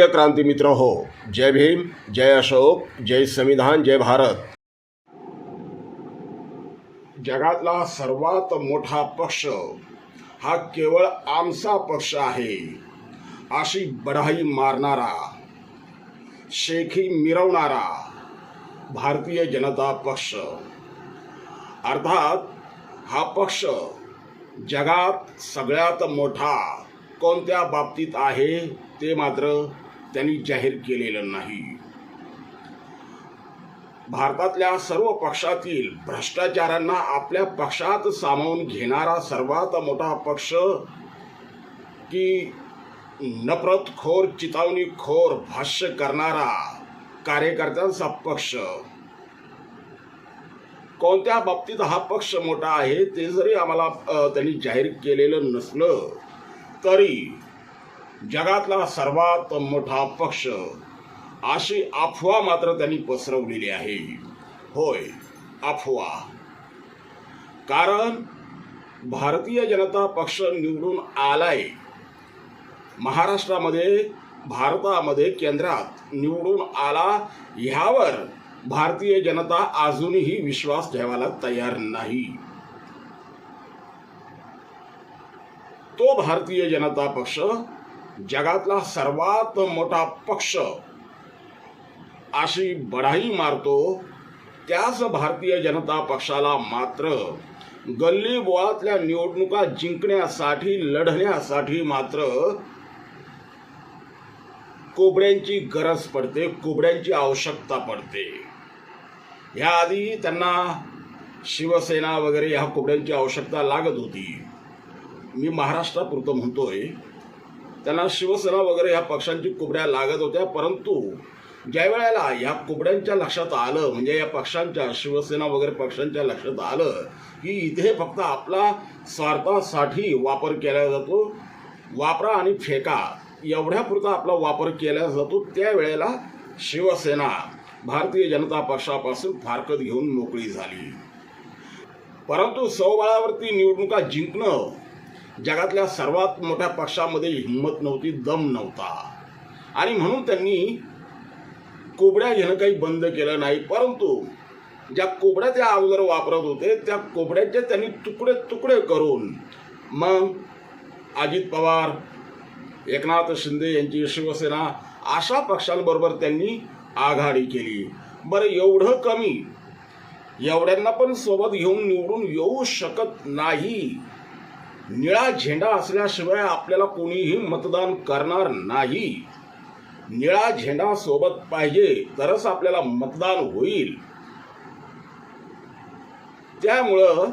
प्रिय क्रांती मित्र हो, जय भीम, जय अशोक, जय संविधान, जय भारत. जगातला सर्वात मोठा पक्ष हा केवळ आमचा पक्ष आहे अशी बढाई मारणारा, शेखी मिरवणारा भारतीय जनता पक्ष. अर्थात हा पक्ष जगात सगळ्यात मोठा कोणत्या बाबतीत आहे ते मात्र त्यांनी जाहीर केलेलं नाही. भारतातल्या सर्व पक्षातील भ्रष्टाचारांना आपल्या पक्षात सामावून घेणारा सर्वात मोठा पक्ष की नफरतखोर, चितावणीखोर भाष्य करणारा कार्यकर्त्यांचा पक्ष. कोणत्या बाबतीत हा पक्ष मोठा आहे ते जरी आम्हाला त्यांनी जाहीर केलेलं नसलं तरी जगातला सर्वात मोठा पक्ष अशी अफवा मात्र त्यांनी पसरवलेली आहे. होय, अफवा. कारण भारतीय जनता पक्ष निवडून आलाय महाराष्ट्रामध्ये, भारतामध्ये केंद्रात निवडून आला, ह्यावर भारतीय जनता अजूनही विश्वास ठेवायला तयार नाही. तो भारतीय जनता पक्ष जगातला सर्वात मोठा पक्ष अशी बढाई मारतो. त्याच भारतीय जनता पक्षाला मात्र गल्ली बोळातल्या निवडणुका जिंकण्यासाठी, लढण्यासाठी मात्र कोबड्यांची गरज पडते, कोबड्यांची आवश्यकता पडते. याआधी त्यांना शिवसेना वगैरे ह्या कोबड्यांची आवश्यकता लागत होती. मी महाराष्ट्रापुरतं म्हणतोय, त्यांना शिवसेना वगैरे ह्या पक्षांची कोबड्या लागत होत्या. परंतु ज्या वेळेला या कोबड्यांच्या लक्षात आलं, म्हणजे या पक्षांच्या, शिवसेना वगैरे पक्षांच्या लक्षात आलं की इथे फक्त आपला स्वार्थासाठी वापर केला जातो, वापरा आणि फेका एवढ्यापुरता आपला वापर केला जातो, त्यावेळेला शिवसेना भारतीय जनता पक्षापासून फारकत घेऊन मोकळी झाली. परंतु स्वबळावरती निवडणुका जिंकणं जगातल्या सर्वात मोठ्या पक्षामध्ये हिंमत नव्हती, दम नव्हता, आणि म्हणून त्यांनी कोबड्या घेणं काही बंद केलं नाही. परंतु ज्या कोबड्या त्या अगोदर वापरत होते त्या कोबड्याचे त्यांनी तुकडे तुकडे करून मग अजित पवार, एकनाथ शिंदे यांची शिवसेना अशा पक्षांबरोबर त्यांनी आघाडी केली. बरं, एवढं कमी, एवढ्यांना पण सोबत घेऊन निवडून येऊ शकत नाही. निळा झेंडा असल्याशिवाय आपल्याला कोणीही मतदान करणार नाही. निळा झेंडा सोबत पाहिजे तरच आपल्याला मतदान होईल. त्यामुळं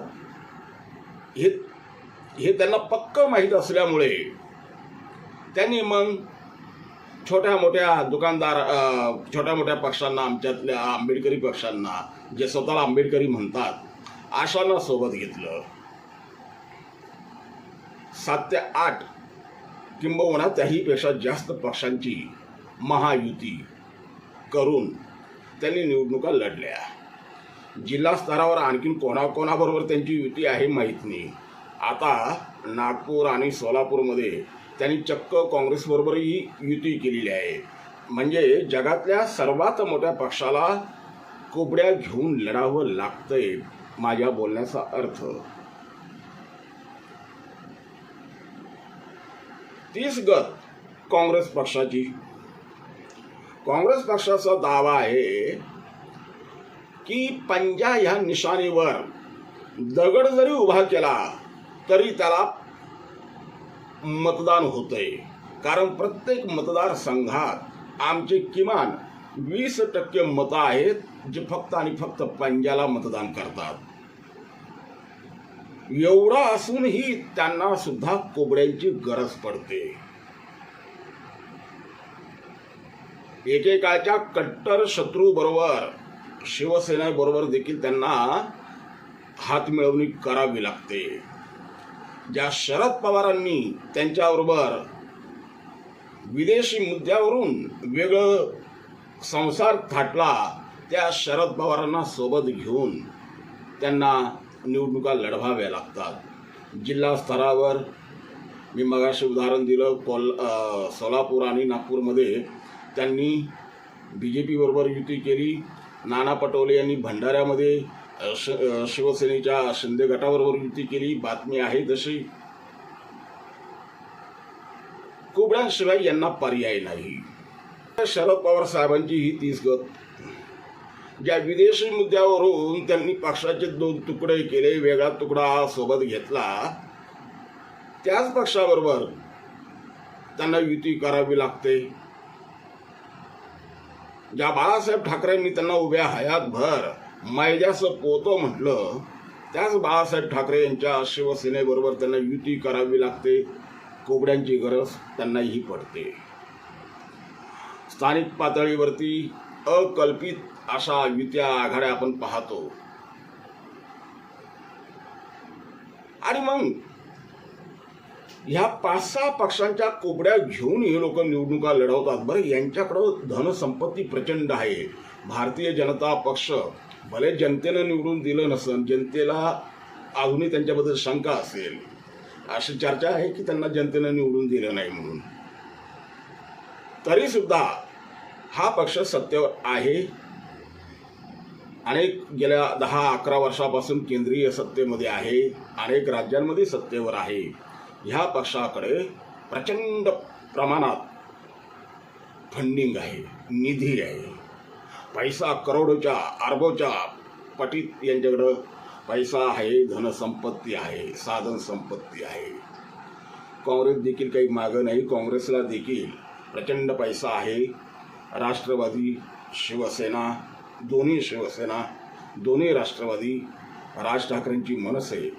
हे त्यांना पक्क माहीत असल्यामुळे त्यांनी मग छोट्या मोठ्या दुकानदार, छोट्या मोठ्या पक्षांना, आमच्यातल्या आंबेडकरी पक्षांना, जे स्वतःला आंबेडकरी म्हणतात, अशांना सोबत घेतलं. 7 ते 8 किंबहुना त्याहीपेक्षा जास्त पक्षांची महायुती करून त्यांनी निवडणुका लढल्या. जिल्हा स्तरावर आणखीन कोणाकोणाबरोबर त्यांची युती आहे माहीत नाही. आता नागपूर आणि सोलापूरमध्ये त्यांनी चक्क काँग्रेसबरोबरही युती केलेली आहे. म्हणजे जगातल्या सर्वात मोठ्या पक्षाला कोबड्या घेऊन लढावं लागतंय, माझ्या बोलण्याचा अर्थ. 30 गत काँग्रेस पक्षाची. काँग्रेस पक्षाचा दावा आहे की पंजा ह्या निशाणीवर दगड जरी उभा केला तरी त्याला मतदान होतंय. कारण प्रत्येक मतदारसंघात आमचे किमान 20% मतं आहेत जे फक्त आणि फक्त पंजाला मतदान करतात. एवढा असूनही त्यांना सुद्धा कोबड्यांची गरज पडते. एकेकाळच्या कट्टर शत्रू बरोबर, शिवसेनेबरोबर देखील त्यांना हातमिळवणी करावी लागते. ज्या शरद पवारांनी त्यांच्याबरोबर विदेशी मुद्द्यावरून वेगळं संसार थाटला, त्या शरद पवारांना सोबत घेऊन त्यांना निवडणुका लढवाव्या लागतात. जिल्हा स्तरावर मी मगाशी उदाहरण दिलं, सोलापूर आणि नागपूरमध्ये त्यांनी BJP बरोबर युती केली. नाना पटोले यांनी भंडाऱ्यामध्ये शिवसेनेच्या शिंदे गटाबरोबर युती केली. बातमी आहे तशी. कुबड्यांशिवाय यांना पर्याय नाही. शरद पवार साहेबांची ही तीच गत. ज्या विदेशी मुद्द्यावरून त्यांनी पक्षाचे 2 तुकडे केले, वेगळा तुकडा सोबत घेतला, त्याच पक्षाबरोबर त्यांना युती करावी लागते. ज्या बाळासाहेब ठाकरेंनी त्यांना उभ्या हयातभर मैद्याचं पोतं म्हटलं, त्याच बाळासाहेब ठाकरे यांच्या शिवसेनेबरोबर त्यांना युती करावी लागते. कोबड्यांची गरज त्यांनाही पडते. स्थानिक पातळीवरती अकल्पित अशा युत्या आघाड्या आपण पाहतो. आणि मग ह्या 5-6 पक्षांच्या कोबड्या घेऊन हे लोक निवडणुका लढवतात. बरं, यांच्याकडं धनसंपत्ती प्रचंड आहे. भारतीय जनता पक्ष भले जनतेनं निवडून दिलं नसन, जनतेला अजूनही त्यांच्याबद्दल शंका असेल, अशी चर्चा आहे की त्यांना जनतेनं निवडून दिलं नाही म्हणून, तरी सुद्धा हा पक्ष सत्तेवर आहे. गेल्या 10-11 वर्षापासून केंद्रीय सत्तेमध्ये आहे, अनेक राज्यांमध्ये सत्तेवर आहे. ह्या पक्षाकडे प्रचंड प्रमाणात फंडिंग आहे, निधी आहे, पैसा करोडोच्या अरबोच्या पटीत यांच्याकडं पैसा आहे, धनसंपत्ती आहे, साधन संपत्ती आहे. काँग्रेस देखील काही मागं नाही. काँग्रेसला देखील प्रचंड पैसा आहे. राष्ट्रवादी, शिवसेना, दोन्ही राष्ट्रवादी, राज ठाकरेंची मनसे,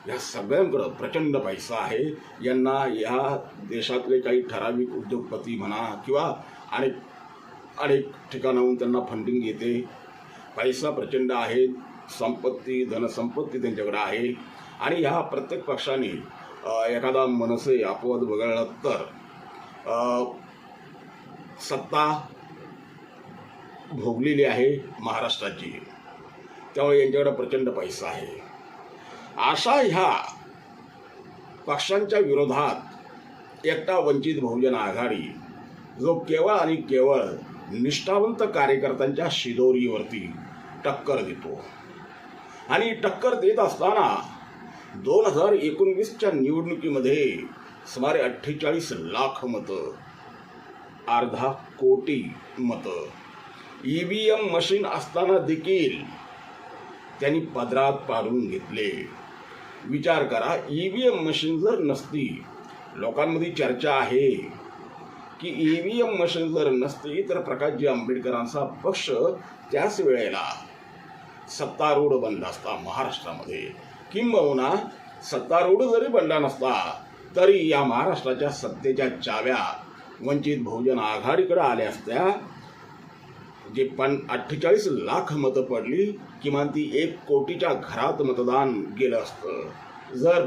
या सगळ्यांकडं प्रचंड पैसा आहे. यांना या देशातले काही ठराविक उद्योगपती म्हणा किंवा अनेक ठिकाणाहून त्यांना फंडिंग येते. पैसा प्रचंड आहे, संपत्ती, धनसंपत्ती त्यांच्याकडे आहे. आणि ह्या प्रत्येक पक्षाने एखादा मनसे अपवाद वगळला तर सत्ता भोगलेली आहे महाराष्ट्राची. त्यामुळे यांच्याकडे प्रचंड पैसा आहे. अशा ह्या पक्षांच्या विरोधात एकटा वंचित बहुजन आघाडी, जो केवळ आणि केवळ निष्ठावंत कार्यकर्त्यांच्या शिदोरीवरती टक्कर देतो. आणि टक्कर देत असताना 2019च्या निवडणुकीमध्ये सुमारे 48 लाख मतं, अर्धा कोटी मतं, EVM मशीन असताना देखील त्यांनी पदरात पाडून घेतले. विचार करा, EVM मशीन जर नसती, लोकांमध्ये चर्चा आहे की EVM मशीन जर नसती तर प्रकाशजी आंबेडकरांचा पक्ष त्याच वेळेला सत्तारूढ बनला असता महाराष्ट्रामध्ये. किंबहुना सत्तारूढ जरी बनला नसता तरी या महाराष्ट्राच्या सत्तेच्या चाव्या वंचित बहुजन आघाडीकडे आल्या असत्या. जे 48 लाख मतं पडली, किमान ती 1 कोटीच्या घरात मतदान गेलं असतं जर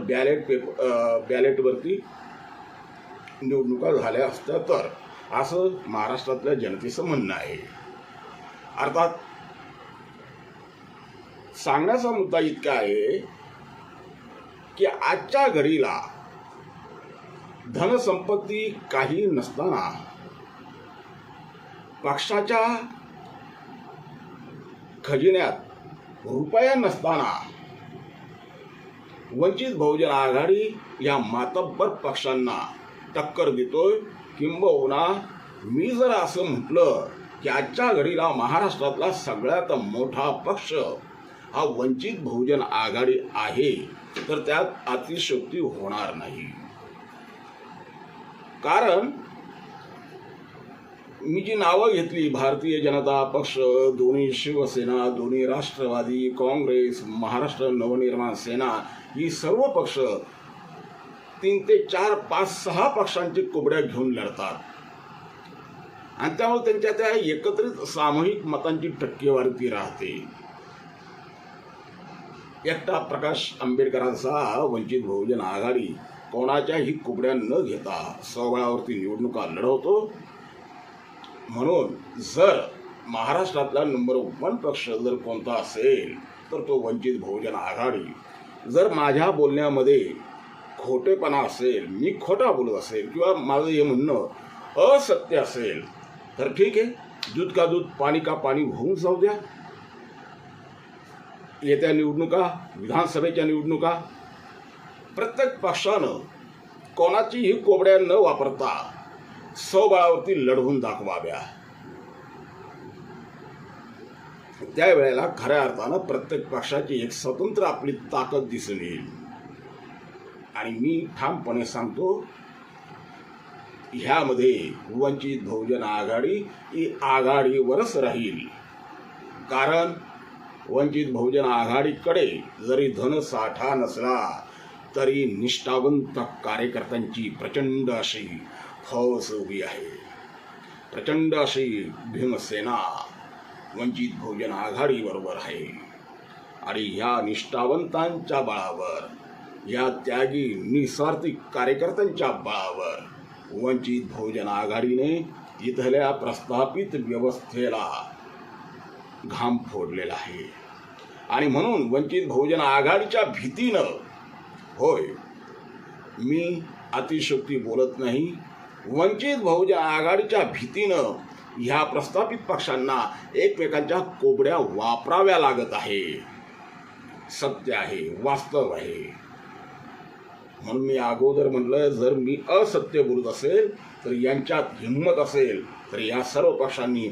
बॅलेटवरती निवडणुका झाल्या असत्या तर, असं महाराष्ट्रातल्या जनतेचं म्हणणं आहे. अर्थात सांगण्याचा मुद्दा इतका आहे की आजच्या घडीला धनसंपत्ती काही नसताना, पक्षाच्या खजिन्यात रुपया नसताना, वंचित बहुजन आघाडी या मातब्बर पक्षांना टक्कर देतोय. किंबहुना मी जर असं म्हटलं की आजच्या घडीला महाराष्ट्रातला सगळ्यात मोठा पक्ष हा वंचित बहुजन आघाडी आहे, तर त्यात अतिशयोक्ती होणार नाही. कारण मी जी नावं घेतली, भारतीय जनता पक्ष, दोन्ही शिवसेना, दोन्ही राष्ट्रवादी, काँग्रेस, महाराष्ट्र नवनिर्माण सेना, ही सर्व पक्ष 3 ते 4, 5, 6 पक्षांची कोबड्या घेऊन लढतात. आणि त्यामुळे त्यांच्या त्या एकत्रित सामूहिक मतांची टक्केवारी राहते. एकटा प्रकाश आंबेडकरांचा वंचित बहुजन आघाडी कोणाच्याही कोबड्या न घेता स्वबळावरती निवडणुका लढवतो. म्हणून जर महाराष्ट्रातला नंबर 1 पक्ष जर कोणता असेल तर तो वंचित बहुजन आघाडी. जर माझ्या बोलण्यामध्ये खोटेपणा असेल, मी खोटा बोलत असेल किंवा माझं हे म्हणणं असत्य असेल तर ठीक आहे, दूध का दूध पाणी का पाणी होऊन जाऊ द्या. येत्या निवडणुका, विधानसभेच्या निवडणुका, प्रत्येक पक्षानं कोणाचीही कोबड्या न वापरता स्वबळावरती लढवून दाखवाव्या. त्यावेळेला खऱ्या अर्थानं प्रत्येक पक्षाची एक स्वतंत्र आपली ताकद दिसून येईल. आणि मी ठामपणे सांगतो, ह्यामध्ये वंचित बहुजन आघाडी ही आघाडीवरच राहील. कारण वंचित बहुजन आघाडीकडे जरी धनसाठा नसला तरी निष्ठावंत कार्यकर्त्यांची प्रचंड अशी फौज उभी आहे. प्रचंड अशी भीमसेना वंचित बहुजन आघाडीबरोबर आहे. आणि ह्या निष्ठावंतांच्या बळावर, या त्यागी निस्वार्थी कार्यकर्त्यांच्या बळावर वंचित बहुजन आघाडीने इथल्या प्रस्थापित व्यवस्थेला घाम फोडलेला आहे. आणि म्हणून वंचित बहुजन आघाडीच्या भीतीनं, होय, मी अतिशयोक्ती बोलत नाही, वंचित बहुजन आघाडीच्या भीतीनं ह्या प्रस्थापित पक्षांना एकमेकांच्या कोबड्या वापराव्या लागत आहे. सत्य आहे, वास्तव आहे. म्हणून मी अगोदर म्हटलं, जर मी असत्य बोलत असेल तर यांच्यात हिंमत असेल तर या सर्व पक्षांनी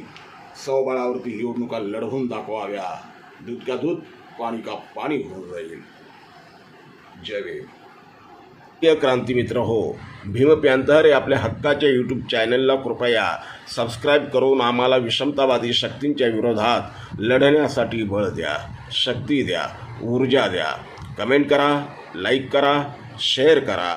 स्वबळावरती निवडणुका लढवून दाखवाव्या. दूध का दूध पाणी का पाणी होऊन जाईल. जय भीम. क्रांती मित्र हो, भीम पॅंथर हे आपल्या हक्काच्या यूट्यूब चॅनलला कृपया सबस्क्राईब करून आम्हाला विषमतावादी शक्तींच्या विरोधात लढण्यासाठी बळ द्या, शक्ती द्या, ऊर्जा द्या. कमेंट करा, लाईक करा, शेअर करा.